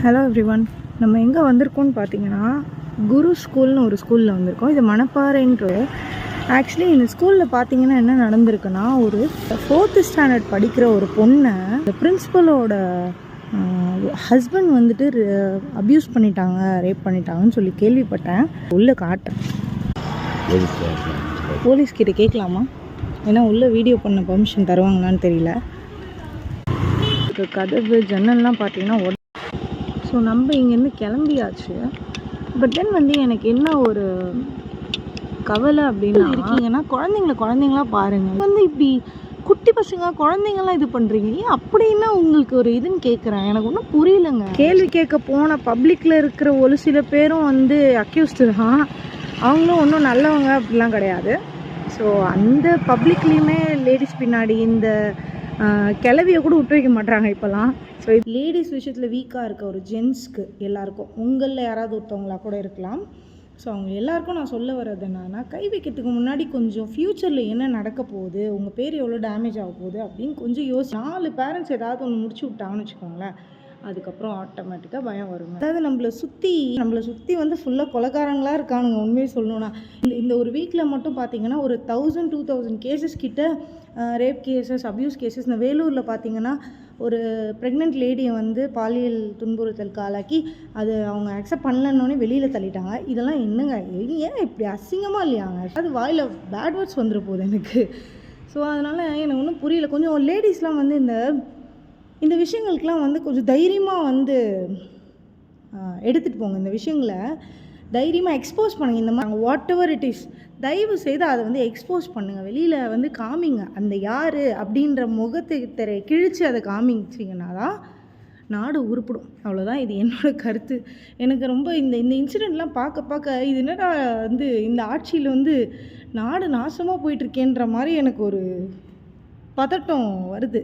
Hello everyone, நம்ம எங்கே வந்திருக்கோம்னு பார்த்தீங்கன்னா குரு ஸ்கூல்னு ஒரு ஸ்கூலில் வந்திருக்கோம். இது மணப்பாறைன்ற. ஆக்சுவலி இந்த ஸ்கூலில் பார்த்தீங்கன்னா என்ன நடந்திருக்குன்னா, ஒரு 4th ஸ்டாண்டர்ட் படிக்கிற ஒரு பொண்ணை இந்த பிரின்ஸிபலோட ஹஸ்பண்ட் வந்துட்டு அப்யூஸ் பண்ணிட்டாங்க, ரேப் பண்ணிட்டாங்கன்னு சொல்லி கேள்விப்பட்டேன். உள்ளே காட்டுறேன். போலீஸ்கிட்ட கேட்கலாமா? ஏன்னா உள்ளே வீடியோ பண்ண பர்மிஷன் தருவாங்களான்னு தெரியல. கதவு ஜன்னல்லாம் பார்த்தீங்கன்னா ஸோ நம்ம இங்கேருந்து கிளம்பியாச்சு. பட் தென் வந்து எனக்கு என்ன ஒரு கவலை அப்படின்னா, இருக்கீங்கன்னா குழந்தைங்களா பாருங்கள். வந்து இப்படி குட்டி பசங்க குழந்தைங்களாம் இது பண்ணுறீங்க அப்படின்னா உங்களுக்கு ஒரு இதுன்னு கேட்குறேன். எனக்கு ஒன்றும் புரியலைங்க. கேள்வி கேட்க போன பப்ளிக்கில் இருக்கிற ஒரு சில பேரும் வந்து அக்யூஸ்டு தான். அவங்களும் ஒன்றும் நல்லவங்க அப்படிலாம் கிடையாது. ஸோ அந்த பப்ளிக்லேயுமே லேடிஸ் பின்னாடி இந்த கிளவியை கூட விட்டு வைக்க மாட்டாங்க இப்போலாம். ஸோ லேடிஸ் விஷயத்தில் வீக்காக இருக்க ஒரு ஜென்ஸ்க்கு எல்லாருக்கும், உங்களில் யாராவது ஒருத்தவங்களாக கூட இருக்கலாம். ஸோ அவங்க எல்லாருக்கும் நான் சொல்ல வர்றது என்னன்னா, கை வைக்கிறதுக்கு முன்னாடி கொஞ்சம் ஃப்யூச்சரில் என்ன நடக்க போகுது, உங்கள் பேர் எவ்வளோ டேமேஜ் ஆக போகுது அப்படின்னு கொஞ்சம் 4 பேரண்ட்ஸ் ஏதாவது ஒன்று முடிச்சு விட்டாங்கன்னு வச்சுக்கோங்களேன், அதுக்கப்புறம் ஆட்டோமேட்டிக்காக பயம் வருங்க. அதாவது நம்மளை சுற்றி வந்து ஃபுல்லாக கொலைக்காரங்களாக இருக்கானுங்க. உண்மையை சொல்லணுன்னா இந்த ஒரு வீக்கில் மட்டும் பார்த்தீங்கன்னா ஒரு 1000-2000 கேசஸ் கிட்ட ரேப் கேசஸ், அப்யூஸ் கேசஸ். இந்த வேலூரில் பார்த்தீங்கன்னா ஒரு ப்ரெக்னென்ட் லேடியை வந்து பாலியல் துன்புறுத்தலுக்கு ஆளாக்கி அது அவங்க அக்செப்ட் பண்ணலன்னொடனே வெளியில் தள்ளிட்டாங்க. இதெல்லாம் என்னங்க, ஏன் இப்படி அசிங்கமாக இல்லையாங்க? அது வாயில் பேட் வேர்ட்ஸ் வந்துட போகுது எனக்கு. ஸோ அதனால் எனக்கு ஒன்றும் புரியல. கொஞ்சம் லேடிஸ்லாம் வந்து இந்த விஷயங்களுக்கெலாம் வந்து கொஞ்சம் தைரியமாக வந்து எடுத்துகிட்டு போங்க. இந்த விஷயங்களை தைரியமாக எக்ஸ்போஸ் பண்ணுங்கள். இந்த மாதிரி வாட் எவர் இட் இஸ், தயவு செய்து அதை வந்து எக்ஸ்போஸ் பண்ணுங்கள். வெளியில் வந்து காமிங்க. அந்த யார் அப்படின்ற முகத்தை கிழித்து அதை காமிச்சிங்கன்னா தான் நாடு உருப்படும். அவ்வளோதான். இது என்னோடய கருத்து. எனக்கு ரொம்ப இந்த இன்சிடெண்ட்லாம் பார்க்க இது என்னடா வந்து இந்த ஆட்சியில் வந்து நாடு நாசமாக போயிட்டுருக்கேன்ற மாதிரி எனக்கு ஒரு பதட்டம் வருது.